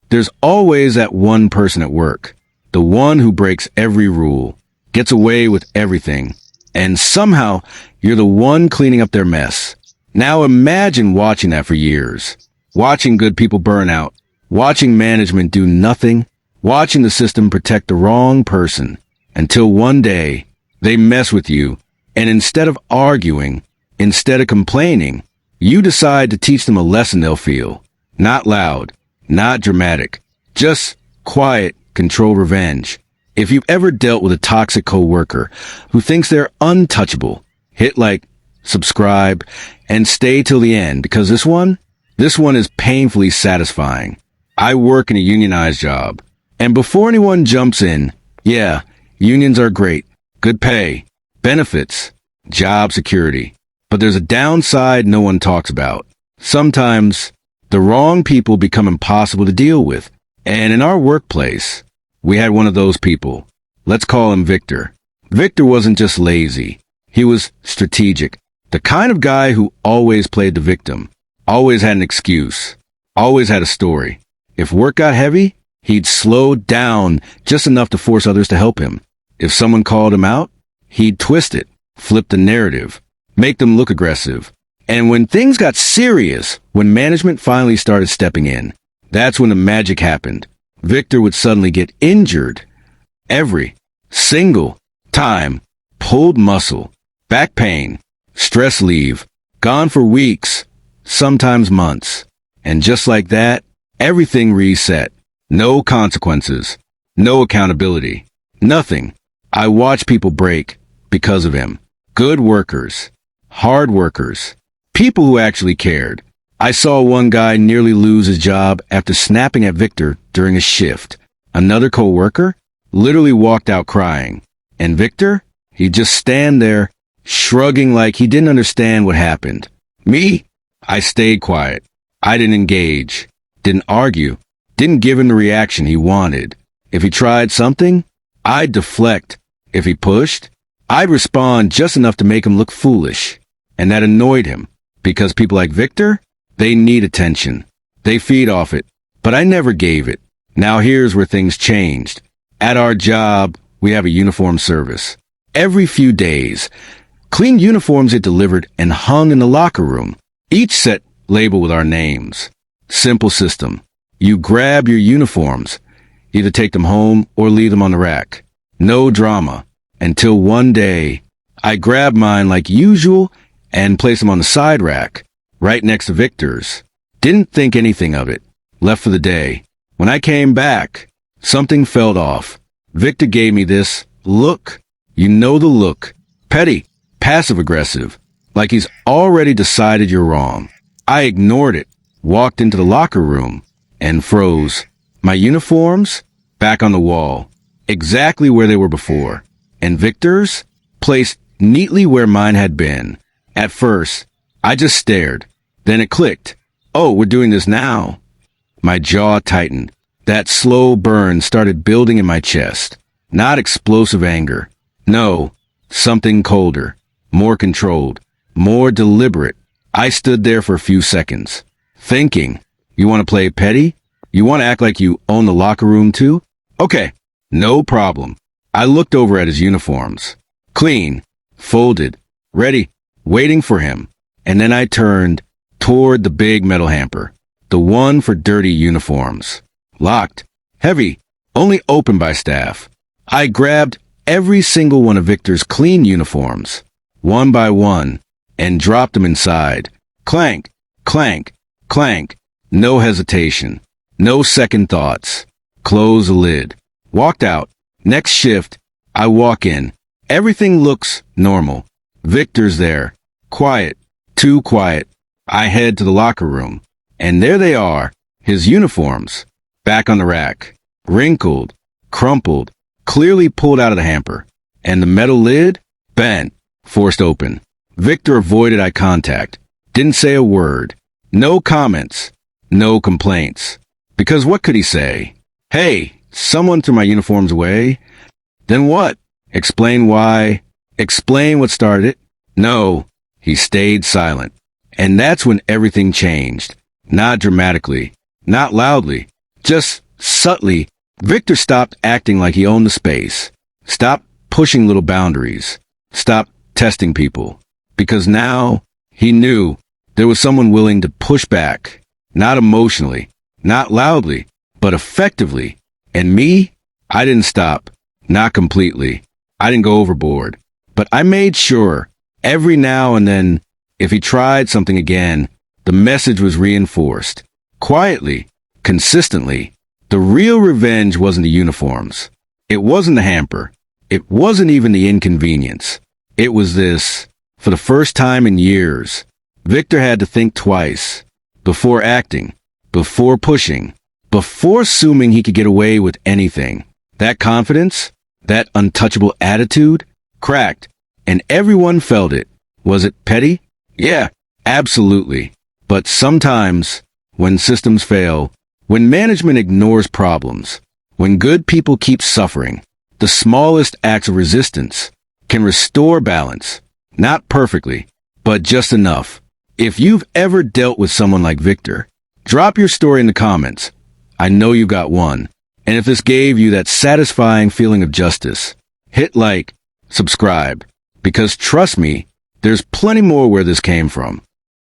There's always that one person at work, the one who breaks every rule, gets away with everything, and somehow you're the one cleaning up their mess. Now imagine watching that for years. Watching good people burn out, watching management do nothing, watching the system protect the wrong person, until one day they mess with you, and instead of arguing, instead of complaining, you decide to teach them a lesson they'll feel. Not loud, not dramatic, just quiet, controlled revenge. If you've ever dealt with a toxic coworker who thinks they're untouchable, hit like, subscribe, and stay till the end, because this one is painfully satisfying. I work in a unionized job, and before anyone jumps in, yeah, unions are great, good pay, benefits, job security. But there's a downside no one talks about. Sometimes the wrong people become impossible to deal with. And in our workplace, we had one of those people. Let's call him Victor. Victor wasn't just lazy. He was strategic. The kind of guy who always played the victim, always had an excuse, always had a story. If work got heavy, he'd slow down just enough to force others to help him. If someone called him out, he'd twist it, flip the narrative, make them look aggressive. And when things got serious, when management finally started stepping in, that's when the magic happened. Victor would suddenly get injured. Every single time. Pulled muscle, back pain, stress leave, gone for weeks, sometimes months. And just like that, everything reset. No consequences, no accountability, nothing. I watch people break because of him. Good workers, hard workers, people who actually cared. I saw one guy nearly lose his job after snapping at Victor during a shift. Another coworker literally walked out crying. And Victor, he'd just stand there, shrugging like he didn't understand what happened. Me? I stayed quiet. I didn't engage, didn't argue, didn't give him the reaction he wanted. If he tried something, I'd deflect. If he pushed, I'd respond just enough to make him look foolish. And that annoyed him, because people like Victor, they need attention. They feed off it. But I never gave it. Now here's where things changed. At our job, we have a uniform service. Every few days, clean uniforms get delivered and hung in the locker room. Each set labeled with our names. Simple system. You grab your uniforms, either take them home or leave them on the rack. No drama. Until one day, I grabbed mine like usual and placed them on the side rack, right next to Victor's. Didn't think anything of it. Left for the day. When I came back, something felt off. Victor gave me this look. You know the look. Petty, passive-aggressive, like he's already decided you're wrong. I ignored it, walked into the locker room, and froze. My uniforms? Back on the wall, exactly where they were before. And Victor's? Placed neatly where mine had been. At first, I just stared. Then it clicked. Oh, we're doing this now. My jaw tightened. That slow burn started building in my chest. Not explosive anger. No, something colder, more controlled, more deliberate. I stood there for a few seconds, thinking, you want to play petty? You want to act like you own the locker room too? Okay, no problem. I looked over at his uniforms. Clean, folded, ready, waiting for him. And then I turned toward the big metal hamper, the one for dirty uniforms. Locked, heavy, only opened by staff. I grabbed every single one of Victor's clean uniforms, one by one, and dropped them inside. Clank, clank, clank. No hesitation. No second thoughts. Close the lid. Walked out. Next shift, I walk in. Everything looks normal. Victor's there. Quiet. Too quiet. I head to the locker room. And there they are, his uniforms. Back on the rack. Wrinkled. Crumpled. Clearly pulled out of the hamper. And the metal lid? Bent. Forced open. Victor avoided eye contact. Didn't say a word. No comments. No complaints. Because what could he say? Hey, someone threw my uniforms away. Then what? Explain why? Explain what started it? No. He stayed silent. And that's when everything changed. Not dramatically. Not loudly. Just subtly, Victor stopped acting like he owned the space. Stopped pushing little boundaries. Stopped testing people. Because now, he knew there was someone willing to push back. Not emotionally, not loudly, but effectively. And me? I didn't stop. Not completely. I didn't go overboard. But I made sure, every now and then, if he tried something again, the message was reinforced. Quietly, consistently. The real revenge wasn't the uniforms. It wasn't the hamper. It wasn't even the inconvenience. It was this. For the first time in years, Victor had to think twice. Before acting. Before pushing. Before assuming he could get away with anything. That confidence, that untouchable attitude, cracked, and everyone felt it. Was it petty? Yeah, absolutely. But sometimes, when systems fail, when management ignores problems, when good people keep suffering, the smallest acts of resistance can restore balance. Not perfectly, but just enough. If you've ever dealt with someone like Victor, drop your story in the comments. I know you've got one. And if this gave you that satisfying feeling of justice, hit like, subscribe, because trust me, there's plenty more where this came from.